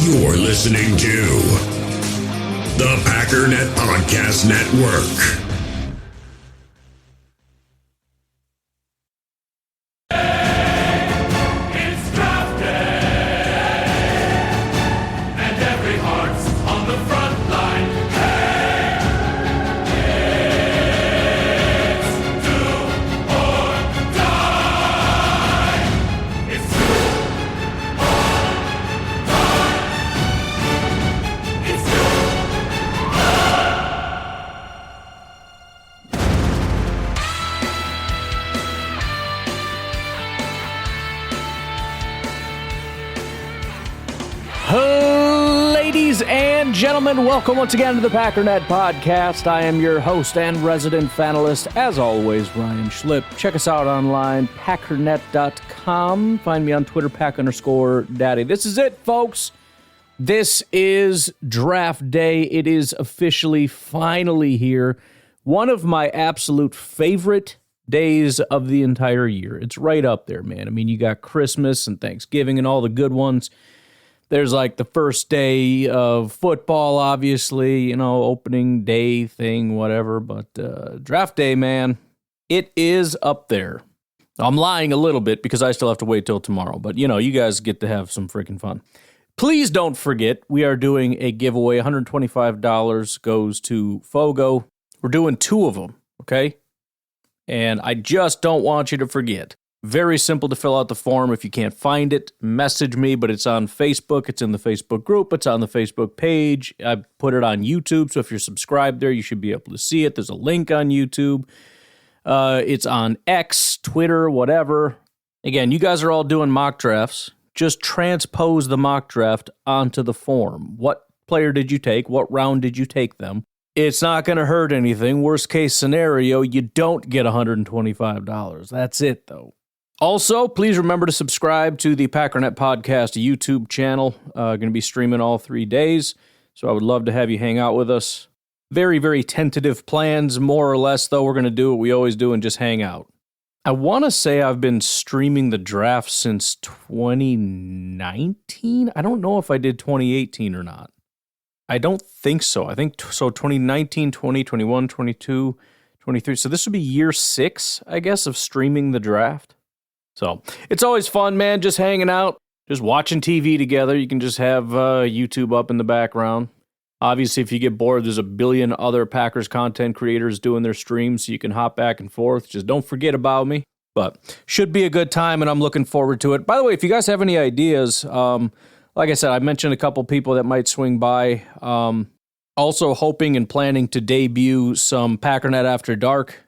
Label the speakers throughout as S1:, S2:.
S1: You're listening to the Packernet Podcast Network.
S2: Ladies and gentlemen, welcome once again to the Packernet Podcast. I am your host and resident fanalist, as always, Ryan Schlip. Check us out online, packernet.com. Find me on Twitter, pack_daddy. This is it, folks. This is draft day. It is officially, finally here. One of my absolute favorite days of the entire year. It's right up there, man. I mean, you got Christmas and Thanksgiving and all the good ones. There's like the first day of football, obviously, you know, opening day thing, whatever. But draft day, man, it is up there. I'm lying a little bit because I still have to wait till tomorrow. But, you know, you guys get to have some freaking fun. Please don't forget, we are doing a giveaway. $125 goes to Fogo. We're doing 2 of them, okay? And I just don't want you to forget. Very simple to fill out the form. If you can't find it, message me, but it's on Facebook. It's in the Facebook group. It's on the Facebook page. I put it on YouTube, so if you're subscribed there, you should be able to see it. There's a link on YouTube. It's on X, Twitter, whatever. Again, you guys are all doing mock drafts. Just transpose the mock draft onto the form. What player did you take? What round did you take them? It's not going to hurt anything. Worst case scenario, you don't get $125. That's it, though. Also, please remember to subscribe to the Packernet Podcast YouTube channel. Going to be streaming all 3 days, so I would love to have you hang out with us. Very, very tentative plans, more or less, though. We're going to do what we always do and just hang out. I want to say I've been streaming the draft since 2019. I don't know if I did 2018 or not. I don't think so. I think so 2019, 20, 21, 22, 23. So this would be year 6, I guess, of streaming the draft. So it's always fun, man, just hanging out, just watching TV together. You can just have YouTube up in the background. Obviously, if you get bored, there's a billion other Packers content creators doing their streams, so you can hop back and forth. Just don't forget about me. But should be a good time, and I'm looking forward to it. By the way, if you guys have any ideas, like I said, I mentioned a couple people that might swing by. Also hoping and planning to debut some Packernet After Dark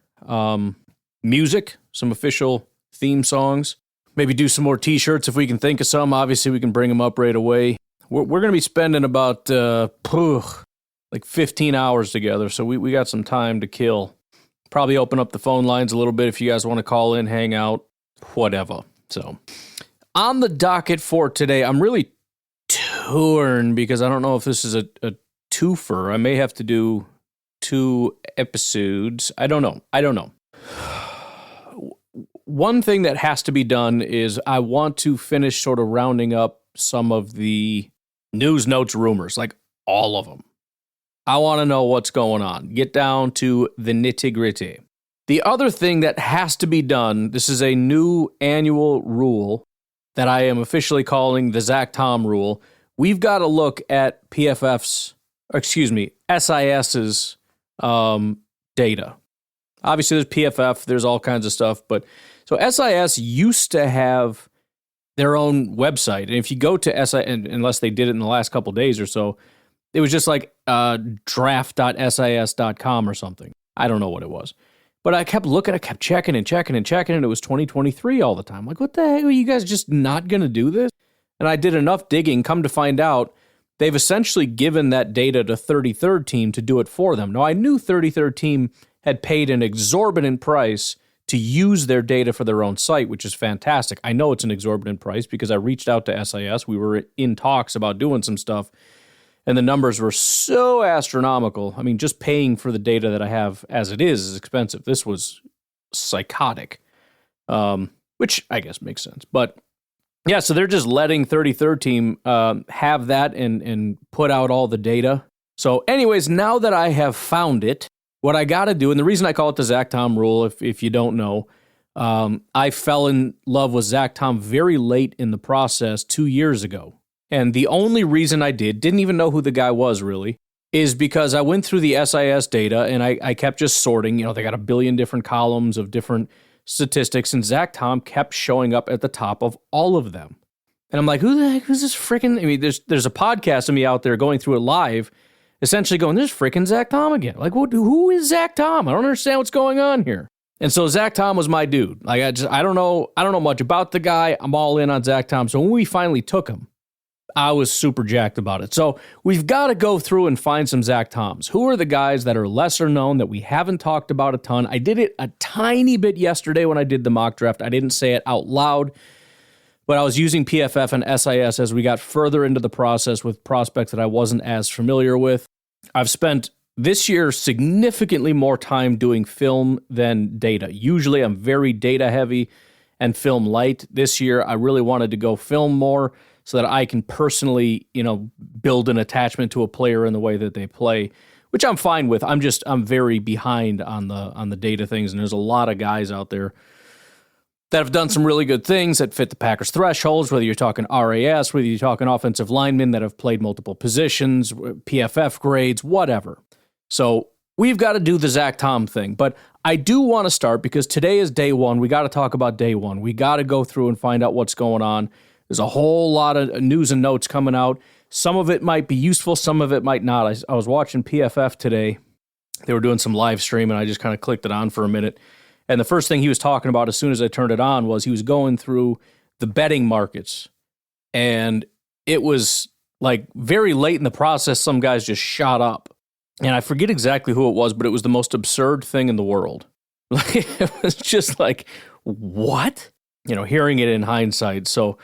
S2: music, some official theme songs. Maybe do some more t-shirts if we can think of some. Obviously, we can bring them up right away. We're going to be spending about like 15 hours together, so we got some time to kill. Probably open up the phone lines a little bit if you guys want to call in, hang out, whatever. So, on the docket for today, I'm really torn because I don't know if this is a twofer. I may have to do 2 episodes. I don't know. One thing that has to be done is I want to finish sort of rounding up some of the news, notes, rumors, like all of them. I want to know what's going on. Get down to the nitty-gritty. The other thing that has to be done, this is a new annual rule that I am officially calling the Zach Tom rule. We've got to look at SIS's data. Obviously, there's PFF, there's all kinds of stuff, but so SIS used to have their own website, and if you go to SIS, unless they did it in the last couple days or so, it was just like draft.sis.com or something. I don't know what it was. But I kept looking, I kept checking, and it was 2023 all the time. Like, what the heck, are you guys just not going to do this? And I did enough digging, come to find out, they've essentially given that data to 33rd Team to do it for them. Now, I knew 33rd Team had paid an exorbitant price to use their data for their own site, which is fantastic. I know it's an exorbitant price because I reached out to SIS. We were in talks about doing some stuff, and the numbers were so astronomical. I mean, just paying for the data that I have as it is expensive. This was psychotic, which I guess makes sense. But Yeah, so they're just letting 33rd team have that and put out all the data. So anyways, now that I have found it, what I got to do, and the reason I call it the Zach Tom rule, if you don't know, I fell in love with Zach Tom very late in the process 2 years ago. And the only reason I didn't even know who the guy was really, is because I went through the SIS data and I kept just sorting. You know, they got a billion different columns of different statistics, and Zach Tom kept showing up at the top of all of them. And I'm like, who the heck is this freaking? I mean, there's a podcast of me out there going through it live, essentially going, there's freaking Zach Tom again. Like, who is Zach Tom? I don't understand what's going on here. And so Zach Tom was my dude. Like, I don't know much about the guy. I'm all in on Zach Tom. So when we finally took him, I was super jacked about it. So we've got to go through and find some Zach Toms. Who are the guys that are lesser known that we haven't talked about a ton? I did it a tiny bit yesterday when I did the mock draft. I didn't say it out loud, but I was using PFF and SIS as we got further into the process with prospects that I wasn't as familiar with. I've spent this year significantly more time doing film than data. Usually I'm very data heavy and film light. This year I really wanted to go film more, so that I can personally, build an attachment to a player in the way that they play, which I'm fine with. I'm very behind on the data things, and there's a lot of guys out there that have done some really good things that fit the Packers thresholds, whether you're talking RAS, whether you're talking offensive linemen that have played multiple positions, PFF grades, whatever. So we've got to do the Zach Tom thing, but I do want to start because today is day one. We got to talk about day one. We got to go through and find out what's going on. There's a whole lot of news and notes coming out. Some of it might be useful, some of it might not. I was watching PFF today. They were doing some live stream, and I just kind of clicked it on for a minute. And the first thing he was talking about as soon as I turned it on was he was going through the betting markets. And it was like very late in the process, some guys just shot up. And I forget exactly who it was, but it was the most absurd thing in the world. It was just like, what? Hearing it in hindsight. So,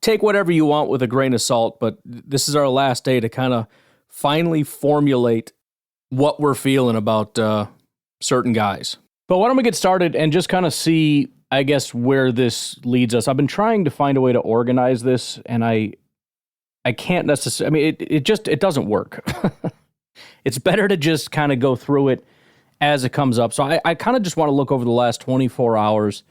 S2: take whatever you want with a grain of salt, but this is our last day to kind of finally formulate what we're feeling about certain guys. But why don't we get started and just kind of see, I guess, where this leads us. I've been trying to find a way to organize this, and I can't necessarily, it doesn't work. It's better to just kind of go through it as it comes up. So I kind of just want to look over the last 24 hours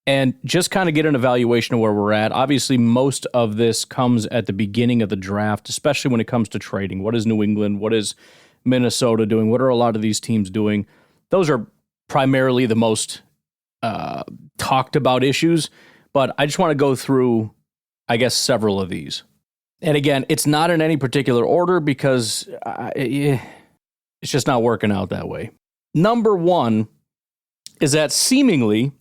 S2: and just kind of get an evaluation of where we're at. Obviously, most of this comes at the beginning of the draft, especially when it comes to trading. What is New England? What is Minnesota doing? What are a lot of these teams doing? Those are primarily the most talked about issues, but I just want to go through, I guess, several of these. And again, it's not in any particular order because it's just not working out that way. Number one is that seemingly,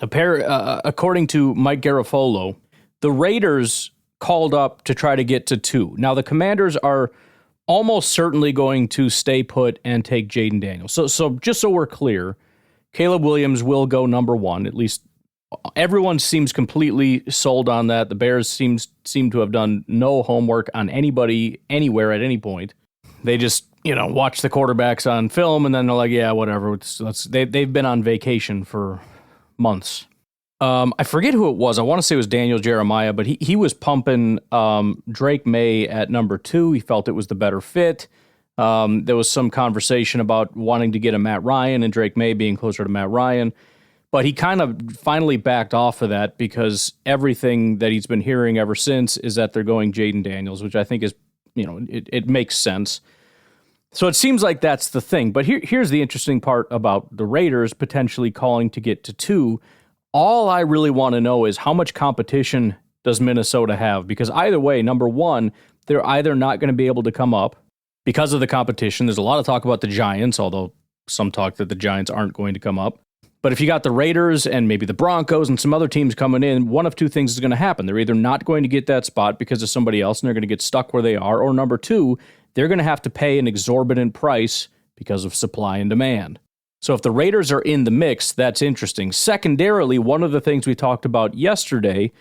S2: according to Mike Garafolo, the Raiders called up to try to get to 2. Now, the Commanders are almost certainly going to stay put and take Jaden Daniels. So just so we're clear, Caleb Williams will go number 1. At least everyone seems completely sold on that. The Bears seem to have done no homework on anybody anywhere at any point. They just watch the quarterbacks on film and then they're like, yeah, whatever. They've been on vacation for months. I forget who it was. I want to say it was Daniel Jeremiah, but he was pumping Drake May at number 2. He felt it was the better fit. There was some conversation about wanting to get a Matt Ryan and Drake May being closer to Matt Ryan, but he kind of finally backed off of that because everything that he's been hearing ever since is that they're going Jaden Daniels, which I think is, it makes sense. So it seems like that's the thing. But here's the interesting part about the Raiders potentially calling to get to 2. All I really want to know is how much competition does Minnesota have? Because either way, number 1, they're either not going to be able to come up because of the competition. There's a lot of talk about the Giants, although some talk that the Giants aren't going to come up. But if you got the Raiders and maybe the Broncos and some other teams coming in, one of two things is going to happen. They're either not going to get that spot because of somebody else and they're going to get stuck where they are, or number 2, they're going to have to pay an exorbitant price because of supply and demand. So if the Raiders are in the mix, that's interesting. Secondarily, one of the things we talked about yesterday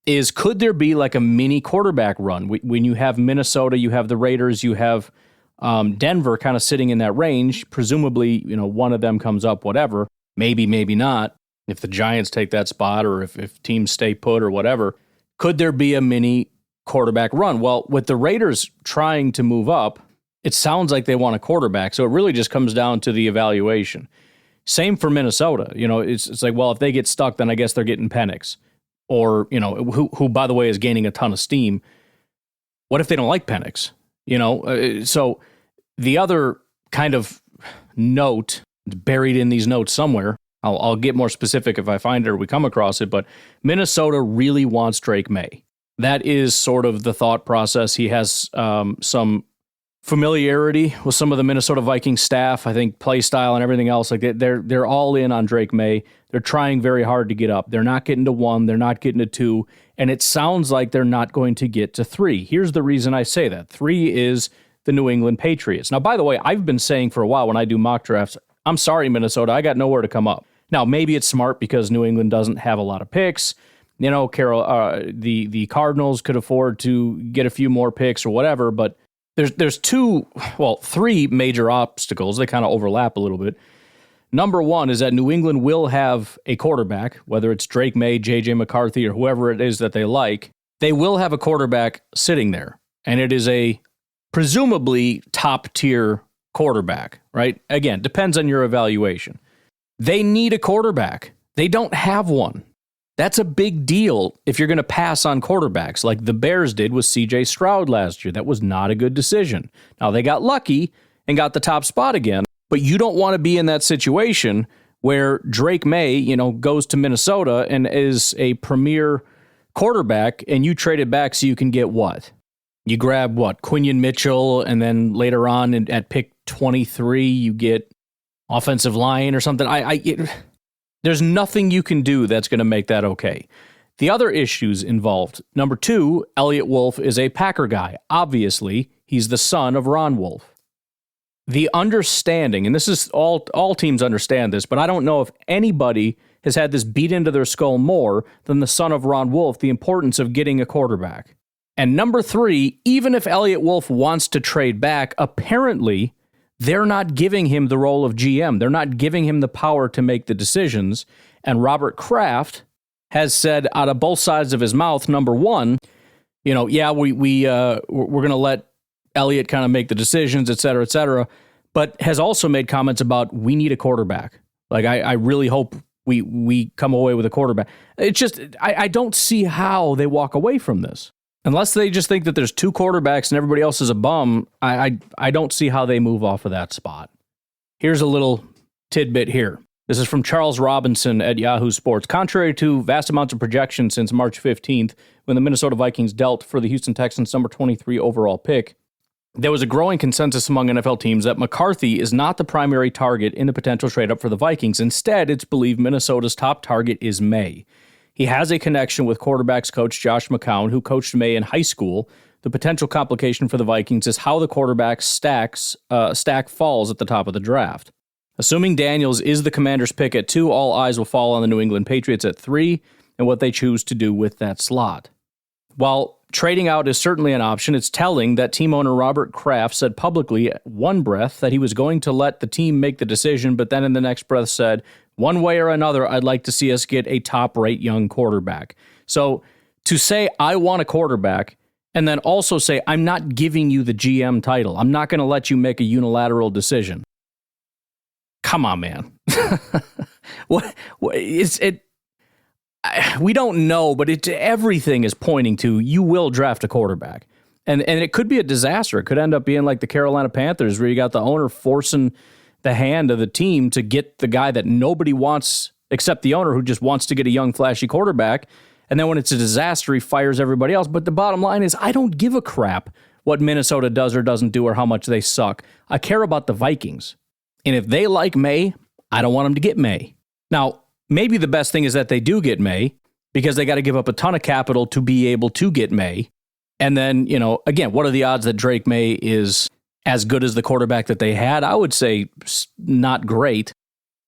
S2: is could there be like a mini quarterback run? When you have Minnesota, you have the Raiders, you have Denver kind of sitting in that range. Presumably, one of them comes up, whatever. Maybe, maybe not. If the Giants take that spot or if teams stay put or whatever, Could there be a mini quarterback run? Well, with the Raiders trying to move up, it sounds like they want a quarterback. So it really just comes down to the evaluation. Same for Minnesota. It's like, well, if they get stuck, then I guess they're getting Penix. Or, who by the way, is gaining a ton of steam. What if they don't like Penix? So the other kind of note buried in these notes somewhere, I'll get more specific if I find it or we come across it, but Minnesota really wants Drake May. That is sort of the thought process. He has some familiarity with some of the Minnesota Vikings staff, I think play style and everything else. Like they're all in on Drake May. They're trying very hard to get up. They're not getting to 1. They're not getting to 2. And it sounds like they're not going to get to 3. Here's the reason I say that. 3 is the New England Patriots. Now, by the way, I've been saying for a while when I do mock drafts, I'm sorry, Minnesota, I got nowhere to come up. Now, maybe it's smart because New England doesn't have a lot of picks. The Cardinals could afford to get a few more picks or whatever, but there's 3 major obstacles. They kind of overlap a little bit. Number 1 is that New England will have a quarterback, whether it's Drake May, J.J. McCarthy, or whoever it is that they like. They will have a quarterback sitting there, and it is a presumably top-tier quarterback, right? Again, depends on your evaluation. They need a quarterback. They don't have one. That's a big deal if you're going to pass on quarterbacks like the Bears did with C.J. Stroud last year. That was not a good decision. Now, they got lucky and got the top spot again, but you don't want to be in that situation where Drake May, goes to Minnesota and is a premier quarterback and you trade it back so you can get what? You grab what? Quinion Mitchell, and then later on at pick 23, you get offensive line or something. There's nothing you can do that's going to make that okay. The other issues involved. Number 2, Elliott Wolf is a Packer guy. Obviously, he's the son of Ron Wolf. The understanding, and this is all teams understand this, but I don't know if anybody has had this beat into their skull more than the son of Ron Wolf, the importance of getting a quarterback. And number 3, even if Elliott Wolf wants to trade back, apparently they're not giving him the role of GM. They're not giving him the power to make the decisions. And Robert Kraft has said out of both sides of his mouth, number 1, we're going to let Elliott kind of make the decisions, et cetera, but has also made comments about we need a quarterback. Like, I really hope we come away with a quarterback. It's just, I don't see how they walk away from this. Unless they just think that there's 2 quarterbacks and everybody else is a bum, I don't see how they move off of that spot. Here's a little tidbit here. This is from Charles Robinson at Yahoo Sports. Contrary to vast amounts of projection since March 15th, when the Minnesota Vikings dealt for the Houston Texans' number 23 overall pick, there was a growing consensus among NFL teams that McCarthy is not the primary target in the potential trade-up for the Vikings. Instead, it's believed Minnesota's top target is May. He has a connection with quarterbacks coach Josh McCown, who coached May in high school. The potential complication for the Vikings is how the quarterback stack falls at the top of the draft. Assuming Daniels is the Commander's pick at 2, all eyes will fall on the New England Patriots at 3 and what they choose to do with that slot. While trading out is certainly an option, it's telling that team owner Robert Kraft said publicly at one breath that he was going to let the team make the decision, but then in the next breath said, one way or another, I'd like to see us get a top-rate young quarterback. So to say, I want a quarterback, and then also say, I'm not giving you the GM title. I'm not going to let you make a unilateral decision. Come on, man. We don't know, but everything is pointing to you will draft a quarterback. And it could be a disaster. It could end up being like the Carolina Panthers, where you got the owner forcing the hand of the team to get the guy that nobody wants except the owner, who just wants to get a young, flashy quarterback. And then when it's a disaster, he fires everybody else. But the bottom line is, I don't give a crap what Minnesota does or doesn't do or how much they suck. I care about the Vikings. And if they like May, I don't want them to get May. Now, maybe the best thing is that they do get May, because they got to give up a ton of capital to be able to get May. And then, again, what are the odds that Drake May is as good as the quarterback that they had? I would say not great.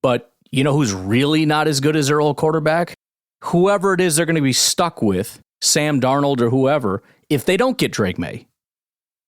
S2: But you know who's really not as good as their old quarterback? Whoever it is they're going to be stuck with, Sam Darnold or whoever, if they don't get Drake May.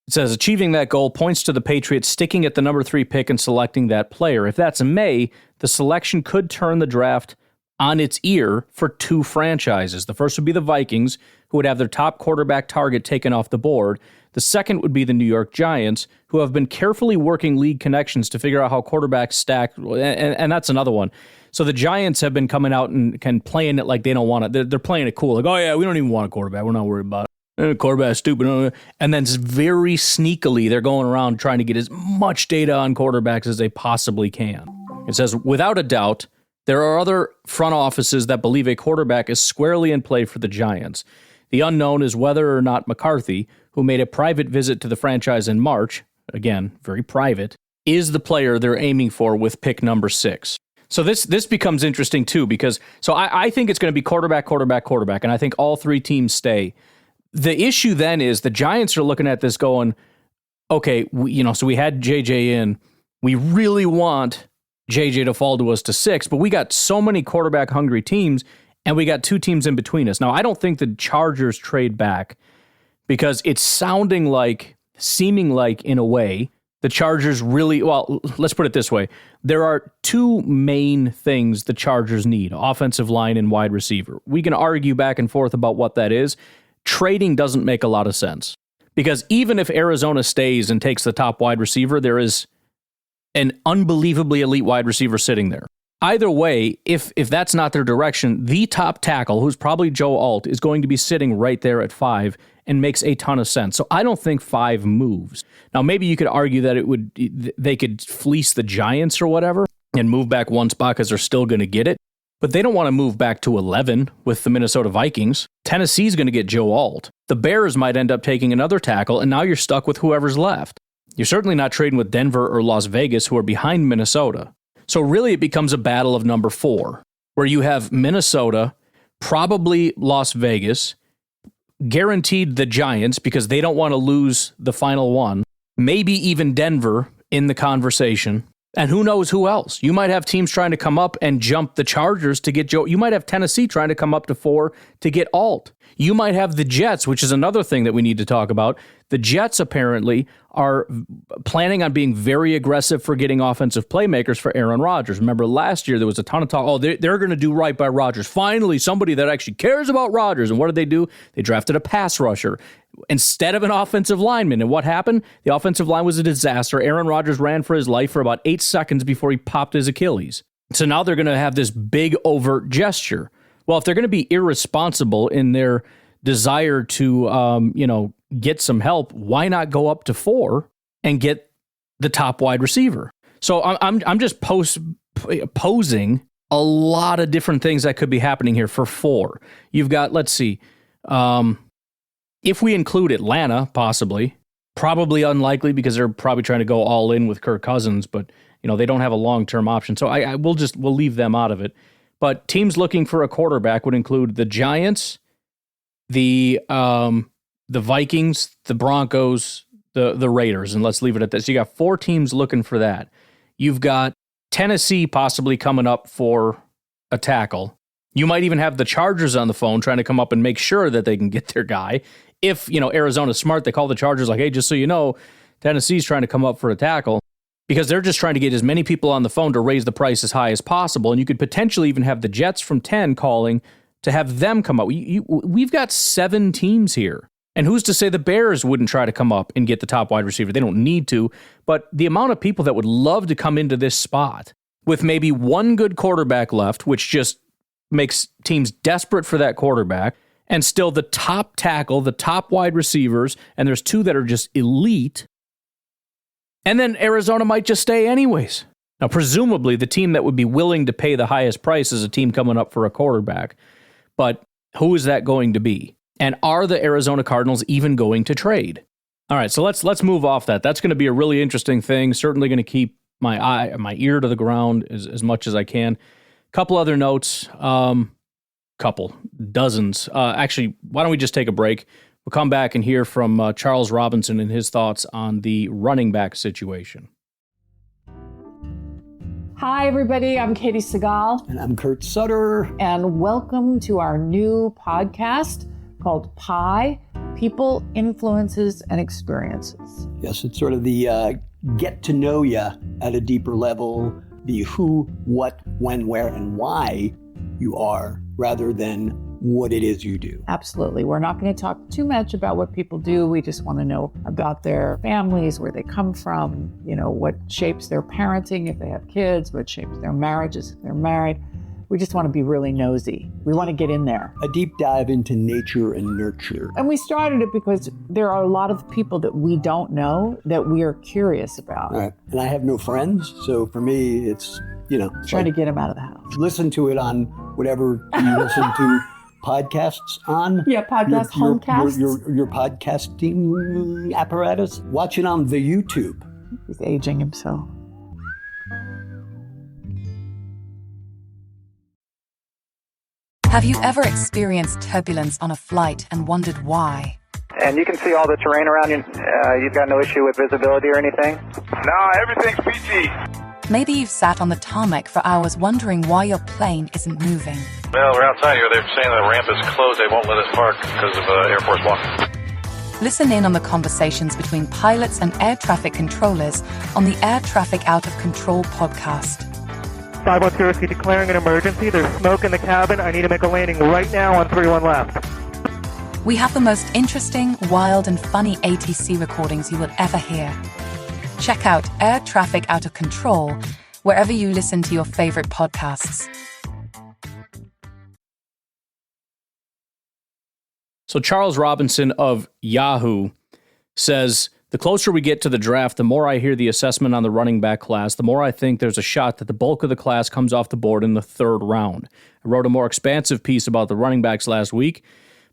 S2: It says achieving that goal points to the Patriots sticking at the number 3 pick and selecting that player. If that's May, the selection could turn the draft on its ear for two franchises. The first would be the Vikings, who would have their top quarterback target taken off the board. The second would be the New York Giants, who have been carefully working league connections to figure out how quarterbacks stack, and that's another one. So the Giants have been coming out and playing it like they don't want it. They're playing it cool, like, oh yeah, we don't even want a quarterback. We're not worried about it. Quarterback's stupid. And then very sneakily, they're going around trying to get as much data on quarterbacks as they possibly can. It says, without a doubt, there are other front offices that believe a quarterback is squarely in play for the Giants. The unknown is whether or not McCarthy, who made a private visit to the franchise in March, again, very private, is the player they're aiming for with pick number 6. So this becomes interesting too, because I think it's going to be quarterback, and I think all three teams stay. The issue then is the Giants are looking at this going, okay, so we had JJ in. We really want JJ to fall to us to 6, but we got so many quarterback hungry teams, and we got two teams in between us. Now, I don't think the Chargers trade back because it's seeming like in a way, the Chargers really, well, let's put it this way. There are two main things the Chargers need, offensive line and wide receiver. We can argue back and forth about what that is. Trading doesn't make a lot of sense because even if Arizona stays and takes the top wide receiver, there is an unbelievably elite wide receiver sitting there. Either way, if that's not their direction, the top tackle, who's probably Joe Alt, is going to be sitting right there at 5 and makes a ton of sense. So I don't think 5 moves. Now, maybe you could argue that they could fleece the Giants or whatever and move back one spot because they're still going to get it. But they don't want to move back to 11 with the Minnesota Vikings. Tennessee's going to get Joe Alt. The Bears might end up taking another tackle, and now you're stuck with whoever's left. You're certainly not trading with Denver or Las Vegas, who are behind Minnesota. So really it becomes a battle of number 4, where you have Minnesota, probably Las Vegas, guaranteed the Giants because they don't want to lose the final one, maybe even Denver in the conversation, and who knows who else. You might have teams trying to come up and jump the Chargers to get Joe. You might have Tennessee trying to come up to 4 to get Alt. You might have the Jets, which is another thing that we need to talk about. The Jets apparently are planning on being very aggressive for getting offensive playmakers for Aaron Rodgers. Remember last year there was a ton of talk, oh, they're going to do right by Rodgers. Finally, somebody that actually cares about Rodgers. And what did they do? They drafted a pass rusher instead of an offensive lineman. And what happened? The offensive line was a disaster. Aaron Rodgers ran for his life for about 8 seconds before he popped his Achilles. So now they're going to have this big overt gesture. Well, if they're going to be irresponsible in their desire to, get some help, why not go up to 4 and get the top wide receiver? So I'm just posing a lot of different things that could be happening here for 4. You've got, let's see, if we include Atlanta, possibly, probably unlikely because they're probably trying to go all in with Kirk Cousins, but they don't have a long-term option. So we'll leave them out of it. But teams looking for a quarterback would include the Giants, the Vikings, the Broncos, the Raiders, and let's leave it at this. You got 4 teams looking for that. You've got Tennessee possibly coming up for a tackle. You might even have the Chargers on the phone trying to come up and make sure that they can get their guy. If, Arizona's smart, they call the Chargers like, hey, just so you know, Tennessee's trying to come up for a tackle. Because they're just trying to get as many people on the phone to raise the price as high as possible. And you could potentially even have the Jets from 10 calling to have them come up. We've got 7 teams here. And who's to say the Bears wouldn't try to come up and get the top wide receiver? They don't need to. But the amount of people that would love to come into this spot with maybe one good quarterback left, which just makes teams desperate for that quarterback, and still the top tackle, the top wide receivers, and there's 2 that are just elite. And then Arizona might just stay anyways. Now, presumably, the team that would be willing to pay the highest price is a team coming up for a quarterback. But who is that going to be? And are the Arizona Cardinals even going to trade? All right, so let's move off that. That's going to be a really interesting thing. Certainly going to keep my ear to the ground as much as I can. Couple other notes. Dozens. Actually, why don't we just take a break? We'll come back and hear from Charles Robinson and his thoughts on the running back situation.
S3: Hi, everybody. I'm Katie Segal.
S4: And I'm Kurt Sutter.
S3: And welcome to our new podcast called PIE, People, Influences, and Experiences.
S4: Yes, it's sort of the get to know you at a deeper level, the who, what, when, where, and why you are rather than what it is you do.
S3: Absolutely. We're not going to talk too much about what people do. We just want to know about their families, where they come from, what shapes their parenting if they have kids, what shapes their marriages if they're married. We just want to be really nosy. We want to get in there.
S4: A deep dive into nature and nurture.
S3: And we started it because there are a lot of people that we don't know that we are curious about.
S4: Right. And I have no friends, so for me, it's,
S3: Trying to get them out of the house.
S4: Listen to it on whatever you listen to podcasts on.
S3: Yeah, podcast, homecasts.
S4: Your podcasting apparatus. Watch it on the YouTube.
S3: He's aging himself.
S5: Have you ever experienced turbulence on a flight and wondered why?
S6: And you can see all the terrain around you. You've got no issue with visibility or anything?
S7: No, everything's PG.
S5: Maybe you've sat on the tarmac for hours wondering why your plane isn't moving.
S7: Well, we're outside here. They're saying the ramp is closed. They won't let us park because of Air Force One.
S5: Listen in on the conversations between pilots and air traffic controllers on the Air Traffic Out of Control podcast.
S6: 510 declaring an emergency. There's smoke in the cabin. I need to make a landing right now on 31 left.
S5: We have the most interesting, wild, and funny ATC recordings you will ever hear. Check out Air Traffic Out of Control wherever you listen to your favorite podcasts.
S2: So Charles Robinson of Yahoo says, the closer we get to the draft, the more I hear the assessment on the running back class, the more I think there's a shot that the bulk of the class comes off the board in the third round. I wrote a more expansive piece about the running backs last week,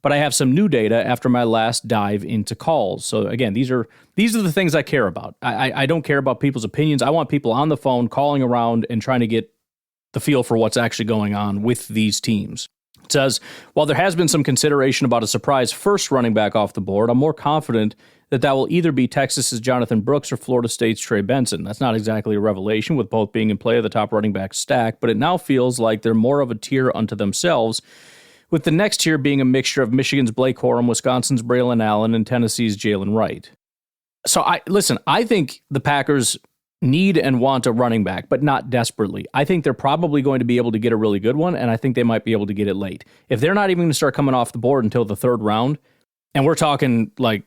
S2: but I have some new data after my last dive into calls. So again, these are the things I care about. I don't care about people's opinions. I want people on the phone calling around and trying to get the feel for what's actually going on with these teams. It says, while there has been some consideration about a surprise first running back off the board, I'm more confident that will either be Texas's Jonathan Brooks or Florida State's Trey Benson. That's not exactly a revelation, with both being in play of the top running back stack, but it now feels like they're more of a tier unto themselves, with the next tier being a mixture of Michigan's Blake Corum, Wisconsin's Braylon Allen, and Tennessee's Jalen Wright. So I think the Packers need and want a running back, but not desperately. I think they're probably going to be able to get a really good one, and I think they might be able to get it late. If they're not even going to start coming off the board until the third round, and we're talking like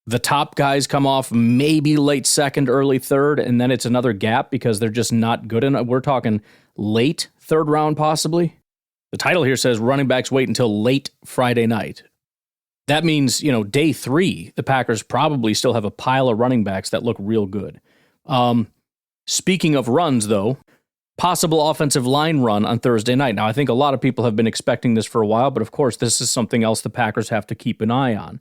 S2: the top guys come off maybe late second, early third, and then it's another gap because they're just not good enough. We're talking late third round possibly. The title here says running backs wait until late Friday night. That means, day 3, the Packers probably still have a pile of running backs that look real good. Speaking of runs, though, possible offensive line run on Thursday night. Now, I think a lot of people have been expecting this for a while, but of course, this is something else the Packers have to keep an eye on.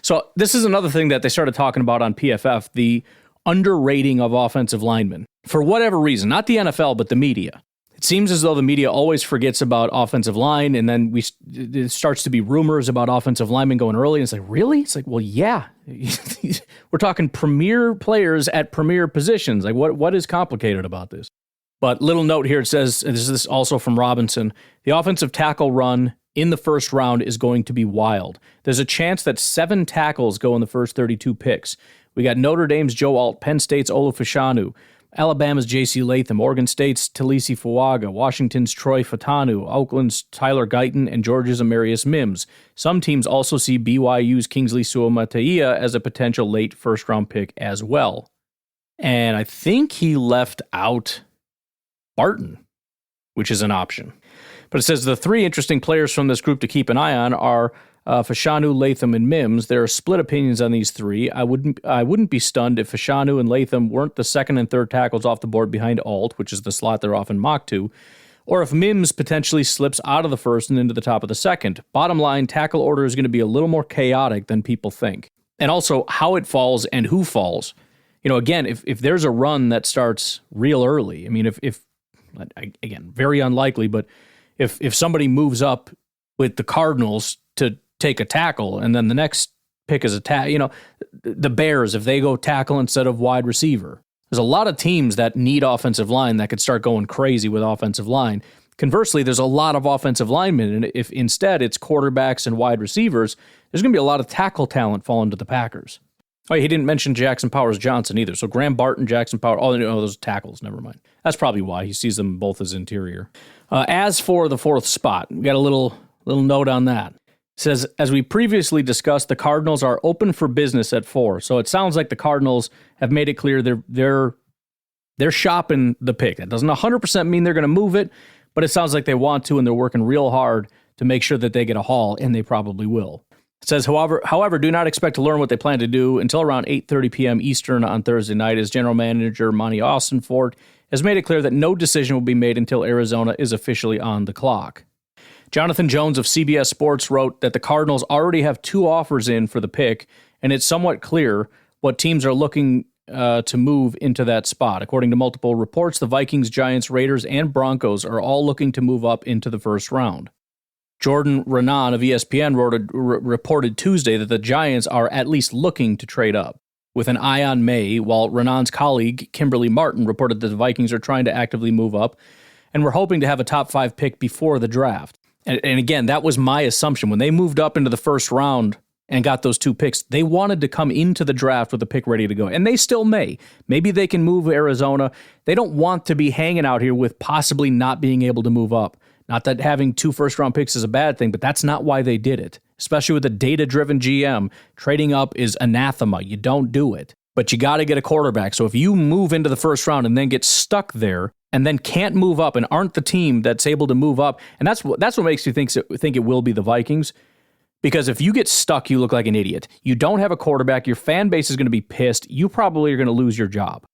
S2: So this is another thing that they started talking about on PFF, the underrating of offensive linemen. For whatever reason, not the NFL, but the media. It seems as though the media always forgets about offensive line, and then it starts to be rumors about offensive linemen going early, and it's like, really? It's like, well, yeah. We're talking premier players at premier positions. Like, what is complicated about this? But little note here, it says, this is also from Robinson, the offensive tackle run in the first round is going to be wild. There's a chance that 7 tackles go in the first 32 picks. We got Notre Dame's Joe Alt, Penn State's Olu Fashanu, Alabama's J.C. Latham, Oregon State's Talisi Fuaga, Washington's Troy Fatanu, Oakland's Tyler Guyton, and Georgia's Amarius Mims. Some teams also see BYU's Kingsley Suamataia as a potential late first-round pick as well. And I think he left out Barton, which is an option. But it says the 3 interesting players from this group to keep an eye on are Fashanu, Latham, and Mims. There are split opinions on these 3. I wouldn't be stunned if Fashanu and Latham weren't the second and third tackles off the board behind Alt, which is the slot they're often mocked to, or if Mims potentially slips out of the first and into the top of the second. Bottom line, tackle order is going to be a little more chaotic than people think. And also how it falls and who falls. Again, if there's a run that starts real early, I mean, if again, very unlikely, but if somebody moves up with the Cardinals to take a tackle, and then the next pick is the Bears, if they go tackle instead of wide receiver. There's a lot of teams that need offensive line that could start going crazy with offensive line. Conversely, there's a lot of offensive linemen, and if instead it's quarterbacks and wide receivers, there's going to be a lot of tackle talent falling to the Packers. Oh, he didn't mention Jackson Powers Johnson either. So Graham Barton, Jackson Powers, those tackles, never mind. That's probably why he sees them both as interior. As for the 4th spot, we got a little note on that. It says, as we previously discussed, the Cardinals are open for business at 4. So it sounds like the Cardinals have made it clear they're shopping the pick. That doesn't 100% mean they're going to move it, but it sounds like they want to, and they're working real hard to make sure that they get a haul, and they probably will. It says, however, do not expect to learn what they plan to do until around 8:30 p.m. Eastern on Thursday night, as General Manager Monty Austinfort has made it clear that no decision will be made until Arizona is officially on the clock. Jonathan Jones of CBS Sports wrote that the Cardinals already have 2 offers in for the pick, and it's somewhat clear what teams are looking to move into that spot. According to multiple reports, the Vikings, Giants, Raiders, and Broncos are all looking to move up into the first round. Jordan Raanan of ESPN reported Tuesday that the Giants are at least looking to trade up, with an eye on May, while Ranaan's colleague, Kimberly Martin, reported that the Vikings are trying to actively move up, and we're hoping to have a top 5 pick before the draft. And again, that was my assumption. When they moved up into the first round and got those 2 picks, they wanted to come into the draft with a pick ready to go. And they still may. Maybe they can move Arizona. They don't want to be hanging out here with possibly not being able to move up. Not that having 2 first-round picks is a bad thing, but that's not why they did it. Especially with a data-driven GM, trading up is anathema. You don't do it. But you got to get a quarterback. So if you move into the first round and then get stuck there and then can't move up and aren't the team that's able to move up, and that's what makes you think it will be the Vikings. Because if you get stuck, you look like an idiot. You don't have a quarterback. Your fan base is going to be pissed. You probably are going to lose your job,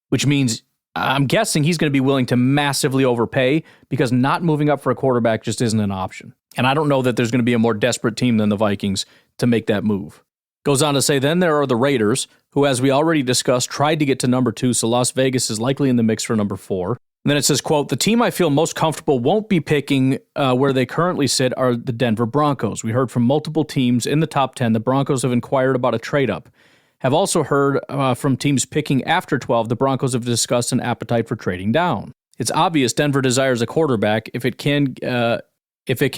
S2: which means I'm guessing he's going to be willing to massively overpay because not moving up for a quarterback just isn't an option. And I don't know that there's going to be a more desperate team than the Vikings to make that move. Goes on to say, then there are the Raiders, who, as we already discussed, tried to get to number 2, so Las Vegas is likely in the mix for number 4. And then it says, quote, the team I feel most comfortable won't be picking where they currently sit are the Denver Broncos. We heard from multiple teams in the top 10. The Broncos have inquired about a trade-up. Have also heard from teams picking after 12. The Broncos have discussed an appetite for trading down. It's obvious Denver desires a quarterback if it can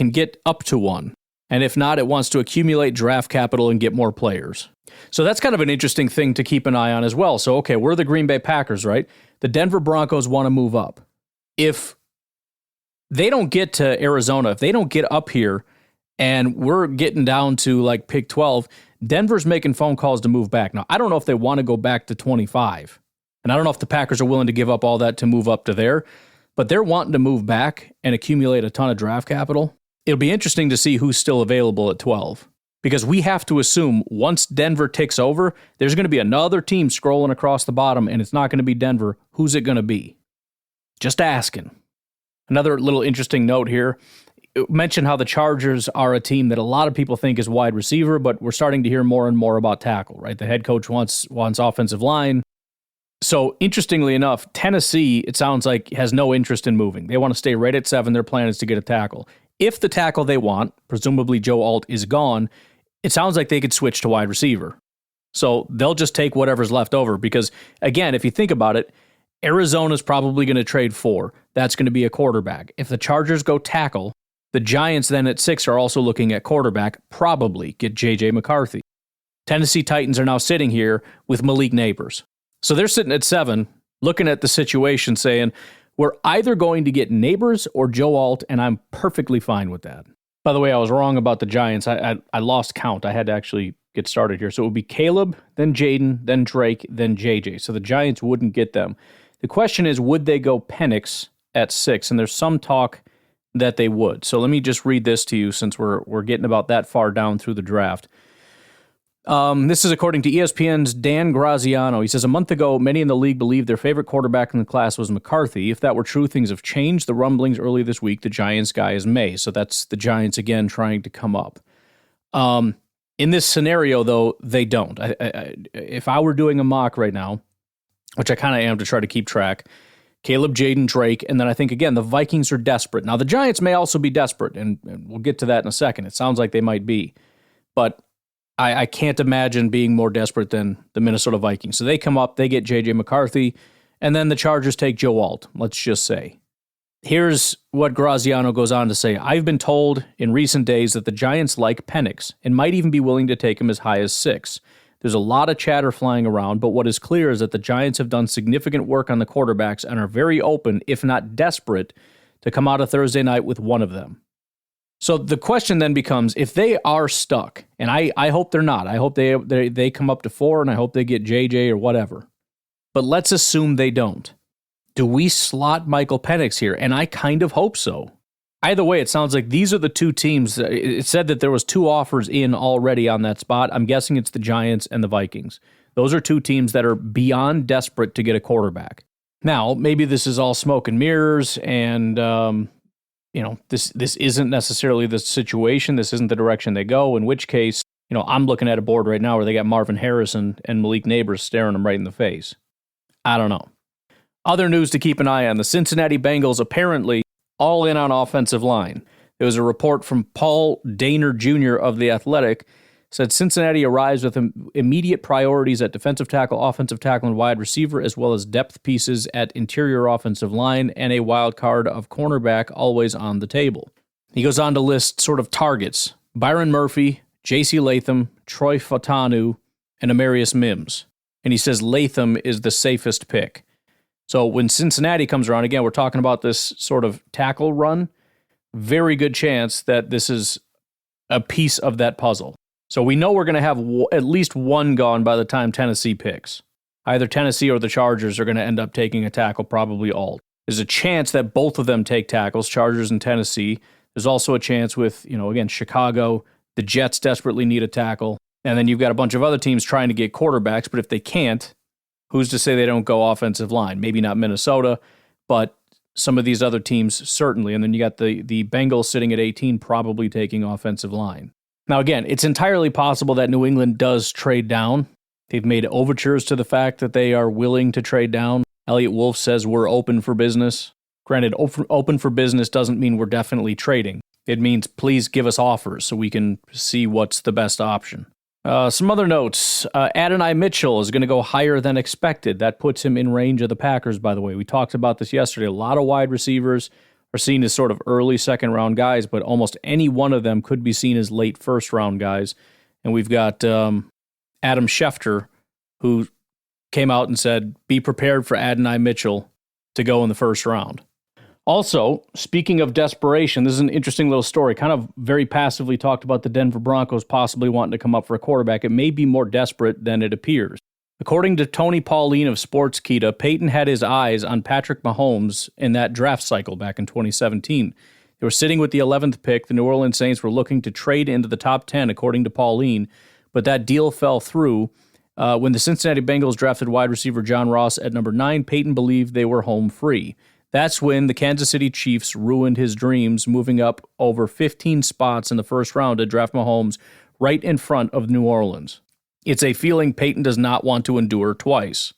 S2: get up to one. And if not, it wants to accumulate draft capital and get more players. So that's kind of an interesting thing to keep an eye on as well. So, okay, we're the Green Bay Packers, right? The Denver Broncos want to move up. If they don't get to Arizona, if they don't get up here and we're getting down to like pick 12, Denver's making phone calls to move back. Now, I don't know if they want to go back to 25. And I don't know if the Packers are willing to give up all that to move up to there. But they're wanting to move back and accumulate a ton of draft capital. It'll be interesting to see who's still available at 12. Because we have to assume once Denver takes over, there's going to be another team scrolling across the bottom, and it's not going to be Denver. Who's it going to be? Just asking. Another little interesting note here. Mention how the Chargers are a team that a lot of people think is wide receiver, but we're starting to hear more and more about tackle, right? The head coach wants offensive line. So interestingly enough, Tennessee, it sounds like, has no interest in moving. They want to stay right at 7. Their plan is to get a tackle. If the tackle they want, presumably Joe Alt, is gone, it sounds like they could switch to wide receiver. So they'll just take whatever's left over because, again, if you think about it, Arizona's probably going to trade 4. That's going to be a quarterback. If the Chargers go tackle, the Giants then at 6 are also looking at quarterback, probably get J.J. McCarthy. Tennessee Titans are now sitting here with Malik Neighbors. So they're sitting at 7, looking at the situation saying, we're either going to get Neighbors or Joe Alt, and I'm perfectly fine with that. By the way, I was wrong about the Giants. I lost count. I had to actually get started here. So it would be Caleb, then Jaden, then Drake, then JJ. So the Giants wouldn't get them. The question is, would they go Penix at 6? And there's some talk that they would. So let me just read this to you since we're getting about that far down through the draft. This is according to ESPN's Dan Graziano. He says, a month ago, many in the league believed their favorite quarterback in the class was McCarthy. If that were true, things have changed. The rumblings early this week, the Giants guy is May. So that's the Giants again trying to come up. In this scenario, though, they don't. If I were doing a mock right now, which I kind of am to try to keep track, Caleb, Jaden, Drake, and then I think, again, the Vikings are desperate. Now, the Giants may also be desperate, and we'll get to that in a second. It sounds like they might be. But I can't imagine being more desperate than the Minnesota Vikings. So they come up, they get J.J. McCarthy, and then the Chargers take Joe Alt, let's just say. Here's what Graziano goes on to say. I've been told in recent days that the Giants like Penix and might even be willing to take him as high as 6. There's a lot of chatter flying around, but what is clear is that the Giants have done significant work on the quarterbacks and are very open, if not desperate, to come out of Thursday night with one of them. So the question then becomes, if they are stuck, and I hope they're not. I hope they come up to 4, and I hope they get JJ or whatever. But let's assume they don't. Do we slot Michael Penix here? And I kind of hope so. Either way, it sounds like these are the two teams. It said that there was 2 offers in already on that spot. I'm guessing it's the Giants and the Vikings. Those are 2 teams that are beyond desperate to get a quarterback. Now, maybe this is all smoke and mirrors, and this isn't necessarily the situation. This isn't the direction they go, in which case, I'm looking at a board right now where they got Marvin Harrison and Malik Neighbors staring them right in the face. I don't know. Other news to keep an eye on. The Cincinnati Bengals apparently all in on offensive line. There was a report from Paul Dehner Jr. of The Athletic, said Cincinnati arrives with immediate priorities at defensive tackle, offensive tackle, and wide receiver, as well as depth pieces at interior offensive line and a wild card of cornerback always on the table. He goes on to list sort of targets: Byron Murphy, J.C. Latham, Troy Fautanu, and Amarius Mims. And he says Latham is the safest pick. So when Cincinnati comes around, again, we're talking about this sort of tackle run, very good chance that this is a piece of that puzzle. So we know we're going to have at least one gone by the time Tennessee picks. Either Tennessee or the Chargers are going to end up taking a tackle, probably all. There's a chance that both of them take tackles, Chargers and Tennessee. There's also a chance with, again, Chicago. The Jets desperately need a tackle. And then you've got a bunch of other teams trying to get quarterbacks, but if they can't, who's to say they don't go offensive line? Maybe not Minnesota, but some of these other teams certainly. And then you got the Bengals sitting at 18, probably taking offensive line. Now, again, it's entirely possible that New England does trade down. They've made overtures to the fact that they are willing to trade down. Elliot Wolf says we're open for business. Granted, open for business doesn't mean we're definitely trading. It means please give us offers so we can see what's the best option. Some other notes. Adonai Mitchell is going to go higher than expected. That puts him in range of the Packers, by the way. We talked about this yesterday. A lot of wide receivers are seen as sort of early second-round guys, but almost any one of them could be seen as late first-round guys. And we've got Adam Schefter, who came out and said, be prepared for Adonai Mitchell to go in the first round. Also, speaking of desperation, this is an interesting little story. Kind of very passively talked about the Denver Broncos possibly wanting to come up for a quarterback. It may be more desperate than it appears. According to Tony Pauline of Sportskeeda, Peyton had his eyes on Patrick Mahomes in that draft cycle back in 2017. They were sitting with the 11th pick. The New Orleans Saints were looking to trade into the top 10, according to Pauline, but that deal fell through. When the Cincinnati Bengals drafted wide receiver John Ross at number 9, Peyton believed they were home free. That's when the Kansas City Chiefs ruined his dreams, moving up over 15 spots in the first round to draft Mahomes right in front of New Orleans. It's a feeling Peyton does not want to endure twice.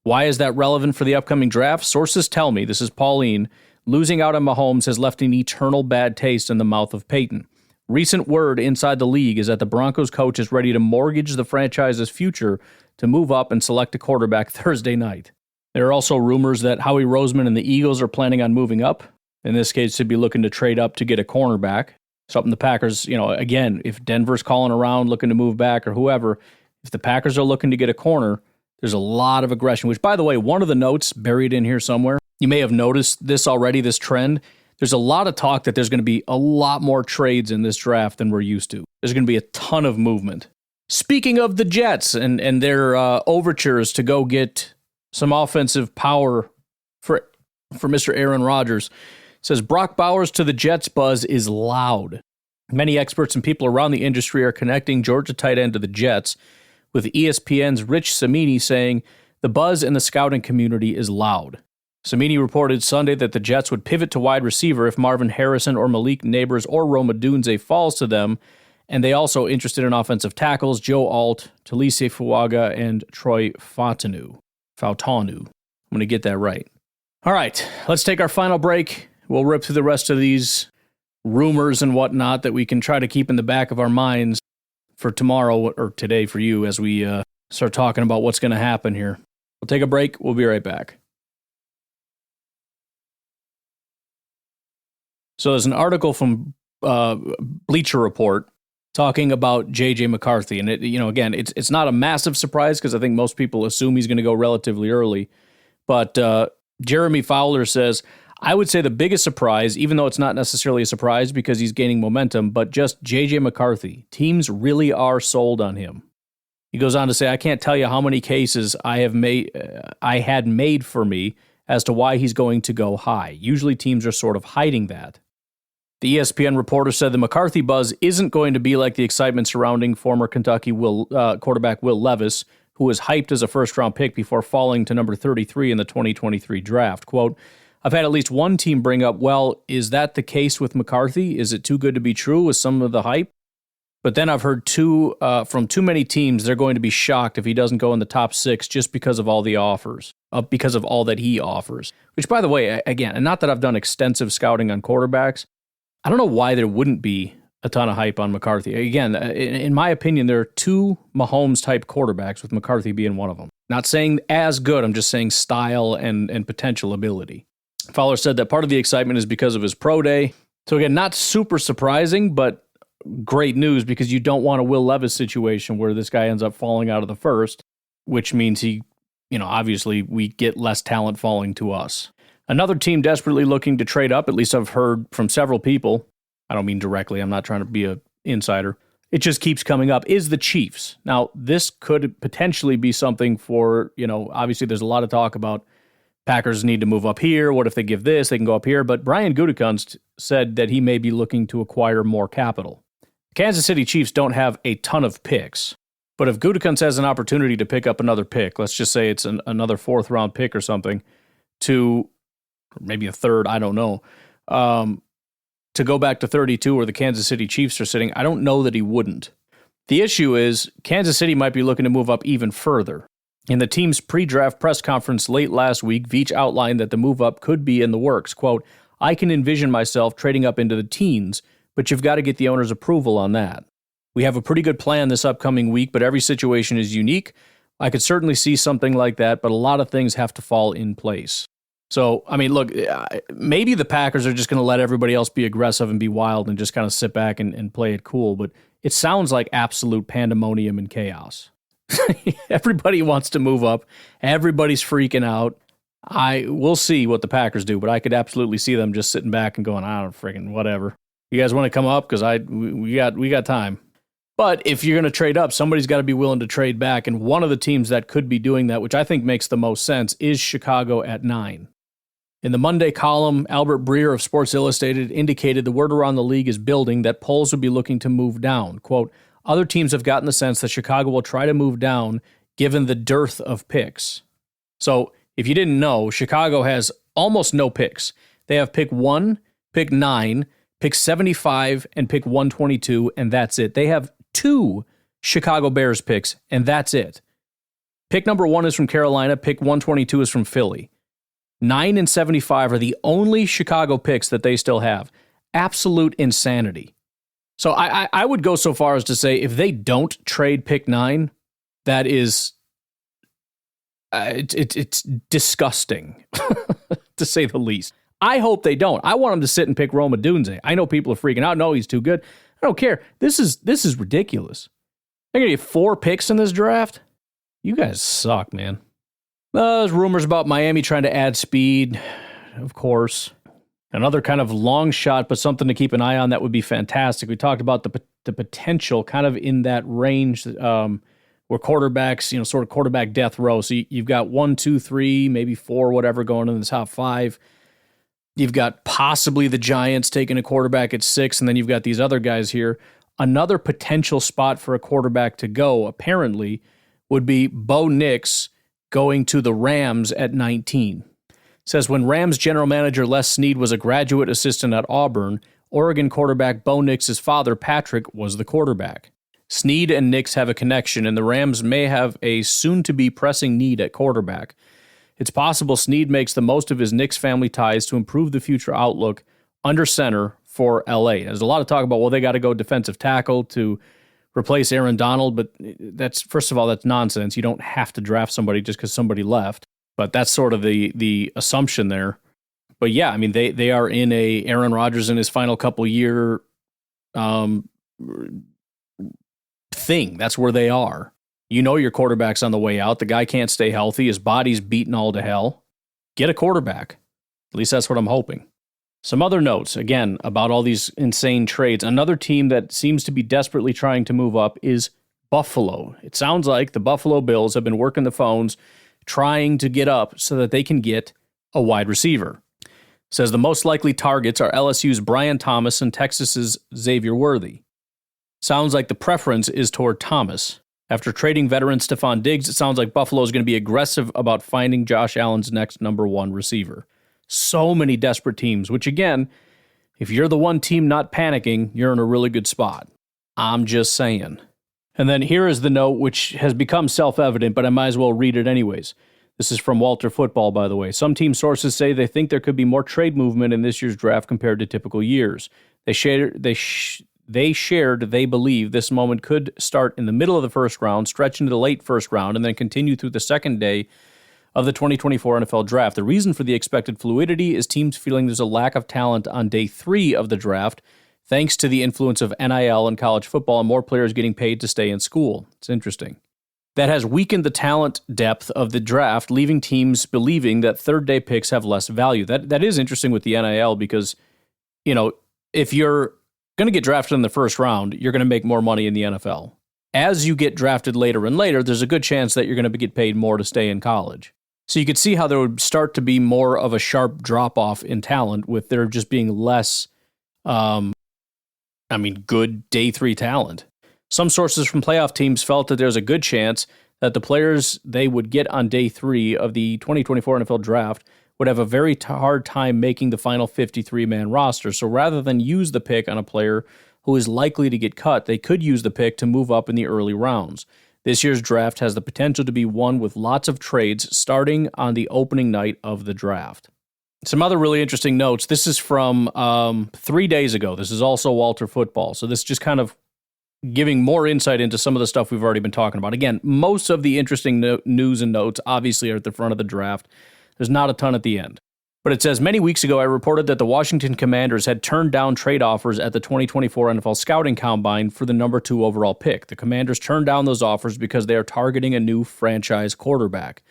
S2: Why is that relevant for the upcoming draft? Sources tell me, this is Pauline, losing out on Mahomes has left an eternal bad taste in the mouth of Peyton. Recent word inside the league is that the Broncos coach is ready to mortgage the franchise's future to move up and select a quarterback Thursday night. There are also rumors that Howie Roseman and the Eagles are planning on moving up. In this case, to be looking to trade up to get a cornerback. Something the Packers, again, if Denver's calling around looking to move back or whoever, if the Packers are looking to get a corner, there's a lot of aggression, which, by the way, one of the notes buried in here somewhere, you may have noticed this already, this trend. There's a lot of talk that there's going to be a lot more trades in this draft than we're used to. There's going to be a ton of movement. Speaking of the Jets and their overtures to go get some offensive power for Mr. Aaron Rodgers, says Brock Bowers to the Jets buzz is loud. Many experts and people around the industry are connecting Georgia tight end to the Jets, with ESPN's Rich Cimini saying the buzz in the scouting community is loud. Cimini reported Sunday that the Jets would pivot to wide receiver if Marvin Harrison or Malik Neighbors or Rome Odunze falls to them, and they also interested in offensive tackles Joe Alt, Talise Fuaga, and Troy Fautanu. I'm going to get that right. All right, let's take our final break. We'll rip through the rest of these rumors and whatnot that we can try to keep in the back of our minds for tomorrow or today for you as we start talking about what's going to happen here. We'll take a break. We'll be right back. So there's an article from Bleacher Report talking about J.J. McCarthy. And, again, it's not a massive surprise because I think most people assume he's going to go relatively early. But Jeremy Fowler says, I would say the biggest surprise, even though it's not necessarily a surprise because he's gaining momentum, but just J.J. McCarthy. Teams really are sold on him. He goes on to say, I can't tell you how many cases I had made for me as to why he's going to go high. Usually teams are sort of hiding that. The ESPN reporter said the McCarthy buzz isn't going to be like the excitement surrounding former Kentucky quarterback Will Levis, who was hyped as a first-round pick before falling to number 33 in the 2023 draft. Quote, I've had at least one team bring up, well, is that the case with McCarthy? Is it too good to be true with some of the hype? But then I've heard from too many teams they're going to be shocked if he doesn't go in the top 6 just because of all the offers, because of all that he offers. Which, by the way, again, and not that I've done extensive scouting on quarterbacks, I don't know why there wouldn't be a ton of hype on McCarthy. Again, in my opinion, there are 2 Mahomes-type quarterbacks, with McCarthy being one of them. Not saying as good, I'm just saying style and potential ability. Fowler said that part of the excitement is because of his pro day. So again, not super surprising, but great news because you don't want a Will Levis situation where this guy ends up falling out of the first, which means he, obviously we get less talent falling to us. Another team desperately looking to trade up, at least I've heard from several people. I don't mean directly, I'm not trying to be an insider. It just keeps coming up, is the Chiefs. Now, this could potentially be something for, obviously there's a lot of talk about Packers need to move up here. What if they give this? They can go up here. But Brian Gutekunst said that he may be looking to acquire more capital. Kansas City Chiefs don't have a ton of picks. But if Gutekunst has an opportunity to pick up another pick, let's just say it's another 4th-round pick or something, or maybe a 3rd, I don't know, to go back to 32 where the Kansas City Chiefs are sitting, I don't know that he wouldn't. The issue is Kansas City might be looking to move up even further. In the team's pre-draft press conference late last week, Veach outlined that the move up could be in the works. Quote, I can envision myself trading up into the teens, but you've got to get the owner's approval on that. We have a pretty good plan this upcoming week, but every situation is unique. I could certainly see something like that, but a lot of things have to fall in place. So, I mean, look, maybe the Packers are just going to let everybody else be aggressive and be wild and just kind of sit back and play it cool, but it sounds like absolute pandemonium and chaos. Everybody wants to move up. Everybody's freaking out. We'll see what the Packers do, but I could absolutely see them just sitting back and going, I don't freaking whatever. You guys want to come up? Because we got time. But if you're going to trade up, somebody's got to be willing to trade back. And one of the teams that could be doing that, which I think makes the most sense, is Chicago at 9. In the Monday column, Albert Breer of Sports Illustrated indicated the word around the league is building that polls would be looking to move down. Quote, other teams have gotten the sense that Chicago will try to move down given the dearth of picks. So if you didn't know, Chicago has almost no picks. They have pick 1, pick 9, pick 75, and pick 122, and that's it. They have 2 Chicago Bears picks, and that's it. Pick number 1 is from Carolina. Pick 122 is from Philly. 9 and 75 are the only Chicago picks that they still have. Absolute insanity. So I would go so far as to say if they don't trade pick 9, that is, it's disgusting, to say the least. I hope they don't. I want them to sit and pick Rome Odunze. I know people are freaking out. No, he's too good. I don't care. This is ridiculous. They're going to get 4 picks in this draft? You guys suck, man. There's rumors about Miami trying to add speed, of course. Another kind of long shot, but something to keep an eye on that would be fantastic. We talked about the potential kind of in that range where quarterbacks, sort of quarterback death row. So you've got 1, 2, 3, maybe 4, whatever, going in the top 5. You've got possibly the Giants taking a quarterback at 6, and then you've got these other guys here. Another potential spot for a quarterback to go, apparently, would be Bo Nix going to the Rams at 19. Says when Rams general manager Les Snead was a graduate assistant at Auburn, Oregon quarterback Bo Nix's father, Patrick, was the quarterback. Snead and Nix have a connection, and the Rams may have a soon-to-be pressing need at quarterback. It's possible Snead makes the most of his Nix family ties to improve the future outlook under center for LA. There's a lot of talk about, well, they got to go defensive tackle to replace Aaron Donald, but that's, first of all, that's nonsense. You don't have to draft somebody just because somebody left. But that's sort of the assumption there. But yeah, I mean, they are in a Aaron Rodgers in his final couple year thing. That's where they are. You know your quarterback's on the way out. The guy can't stay healthy. His body's beaten all to hell. Get a quarterback. At least that's what I'm hoping. Some other notes, again, about all these insane trades. Another team that seems to be desperately trying to move up is Buffalo. It sounds like the Buffalo Bills have been working the phones, trying to get up so that they can get a wide receiver. It says the most likely targets are LSU's Brian Thomas and Texas's Xavier Worthy. Sounds like the preference is toward Thomas. After trading veteran Stephon Diggs, it sounds like Buffalo is going to be aggressive about finding Josh Allen's next number one receiver. So many desperate teams, which again, if you're the one team not panicking, you're in a really good spot. I'm just saying. And then here is the note, which has become self-evident, but I might as well read it anyways. This is from Walter Football, by the way. Some team sources say they think there could be more trade movement in this year's draft compared to typical years. They believe this moment could start in the middle of the first round, stretch into the late first round, and then continue through the second day of the 2024 NFL Draft. The reason for the expected fluidity is teams feeling there's a lack of talent on day 3 of the draft, thanks to the influence of NIL and college football and more players getting paid to stay in school. It's interesting. That has weakened the talent depth of the draft, leaving teams believing that third-day picks have less value. That is interesting with the NIL because, you know, if you're going to get drafted in the first round, you're going to make more money in the NFL. As you get drafted later and later, there's a good chance that you're going to get paid more to stay in college. So you could see how there would start to be more of a sharp drop-off in talent with there just being less, good day 3 talent. Some sources from playoff teams felt that there's a good chance that the players they would get on day 3 of the 2024 NFL Draft would have a very hard time making the final 53-man roster. So rather than use the pick on a player who is likely to get cut, they could use the pick to move up in the early rounds. This year's draft has the potential to be one with lots of trades starting on the opening night of the draft. Some other really interesting notes. This is from 3 days ago. This is also Walter Football. So this is just kind of giving more insight into some of the stuff we've already been talking about. Again, most of the interesting news and notes obviously are at the front of the draft. There's not a ton at the end. But it says, many weeks ago, I reported that the Washington Commanders had turned down trade offers at the 2024 NFL Scouting Combine for the number 2 overall pick. The Commanders turned down those offers because they are targeting a new franchise quarterback.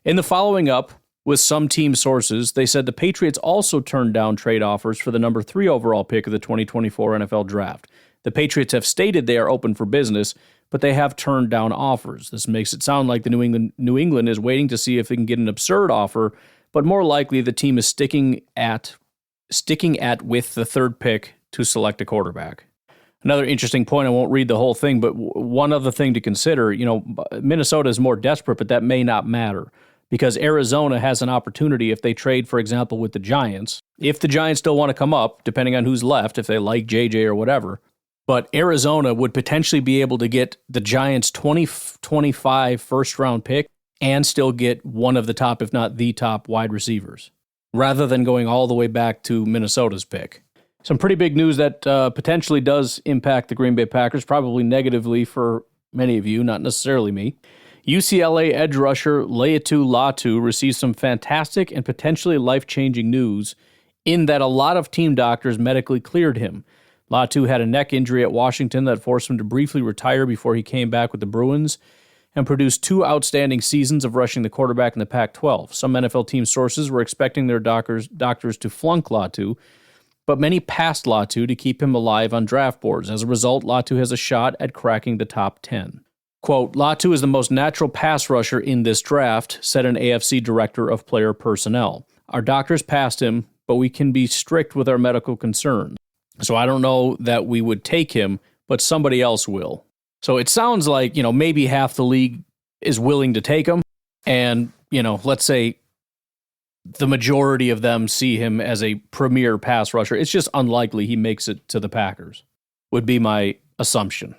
S2: In the following up with some team sources, they said the Patriots also turned down trade offers for the number 3 overall pick of the 2024 NFL Draft. The Patriots have stated they are open for business, but they have turned down offers. This makes it sound like the New England is waiting to see if they can get an absurd offer, but more likely the team is sticking at with the 3rd pick to select a quarterback. Another interesting point, I won't read the whole thing, but one other thing to consider, Minnesota is more desperate, but that may not matter because Arizona has an opportunity if they trade, for example, with the Giants. If the Giants still want to come up, depending on who's left, if they like JJ or whatever, but Arizona would potentially be able to get the Giants' 2025 first-round pick and still get one of the top, if not the top, wide receivers, rather than going all the way back to Minnesota's pick. Some pretty big news that potentially does impact the Green Bay Packers, probably negatively for many of you, not necessarily me. UCLA edge rusher Laiatu Latu received some fantastic and potentially life-changing news in that a lot of team doctors medically cleared him. Latu had a neck injury at Washington that forced him to briefly retire before he came back with the Bruins and produced 2 outstanding seasons of rushing the quarterback in the Pac-12. Some NFL team sources were expecting their doctors to flunk Latu, but many passed Latu to keep him alive on draft boards. As a result, Latu has a shot at cracking the top 10. Quote, Latu is the most natural pass rusher in this draft, said an AFC director of player personnel. Our doctors passed him, but we can be strict with our medical concerns. So I don't know that we would take him, but somebody else will. So it sounds like, maybe half the league is willing to take him. And, let's say the majority of them see him as a premier pass rusher. It's just unlikely he makes it to the Packers, would be my assumption.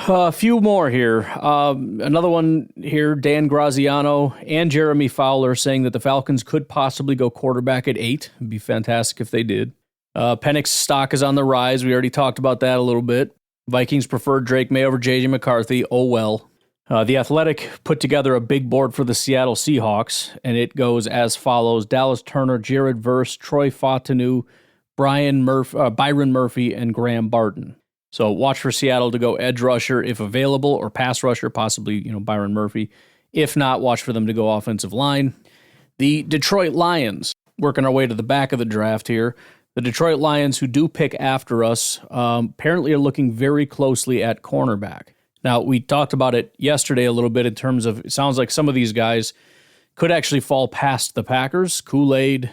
S2: A few more here. Another one here, Dan Graziano and Jeremy Fowler saying that the Falcons could possibly go quarterback at 8. It'd be fantastic if they did. Penix's stock is on the rise. We already talked about that a little bit. Vikings preferred Drake May over J.J. McCarthy. Oh, well. The Athletic put together a big board for the Seattle Seahawks, and it goes as follows. Dallas Turner, Jared Verse, Troy Fautanu, Byron Murphy, and Graham Barton. So watch for Seattle to go edge rusher if available, or pass rusher, possibly, Byron Murphy. If not, watch for them to go offensive line. The Detroit Lions, working our way to the back of the draft here. The Detroit Lions, who do pick after us, apparently are looking very closely at cornerback. Now, we talked about it yesterday a little bit in terms of, it sounds like some of these guys could actually fall past the Packers. Kool-Aid,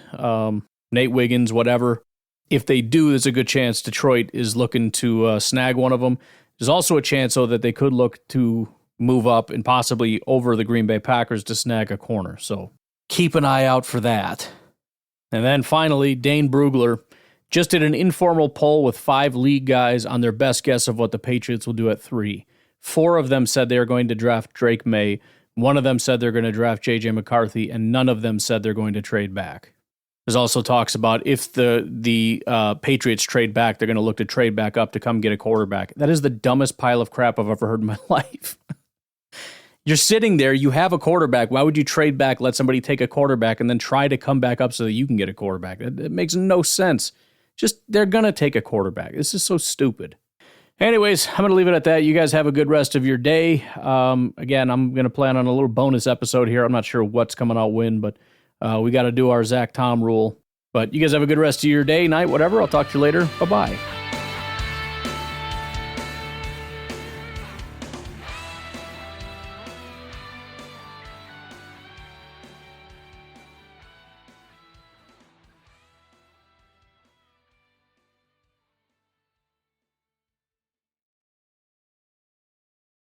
S2: Nate Wiggins, whatever. If they do, there's a good chance Detroit is looking to snag one of them. There's also a chance, though, that they could look to move up and possibly over the Green Bay Packers to snag a corner. So keep an eye out for that. And then finally, Dane Brugler just did an informal poll with 5 league guys on their best guess of what the Patriots will do at 3. 4 of them said they are going to draft Drake May. 1 of them said they're going to draft J.J. McCarthy, and none of them said they're going to trade back. There's also talks about if the Patriots trade back, they're going to look to trade back up to come get a quarterback. That is the dumbest pile of crap I've ever heard in my life. You're sitting there, you have a quarterback. Why would you trade back, let somebody take a quarterback, and then try to come back up so that you can get a quarterback? It makes no sense. Just, they're going to take a quarterback. This is so stupid. Anyways, I'm going to leave it at that. You guys have a good rest of your day. Again, I'm going to plan on a little bonus episode here. I'm not sure what's coming out when, but we got to do our Zach Tom rule. But you guys have a good rest of your day, night, whatever. I'll talk to you later. Bye-bye.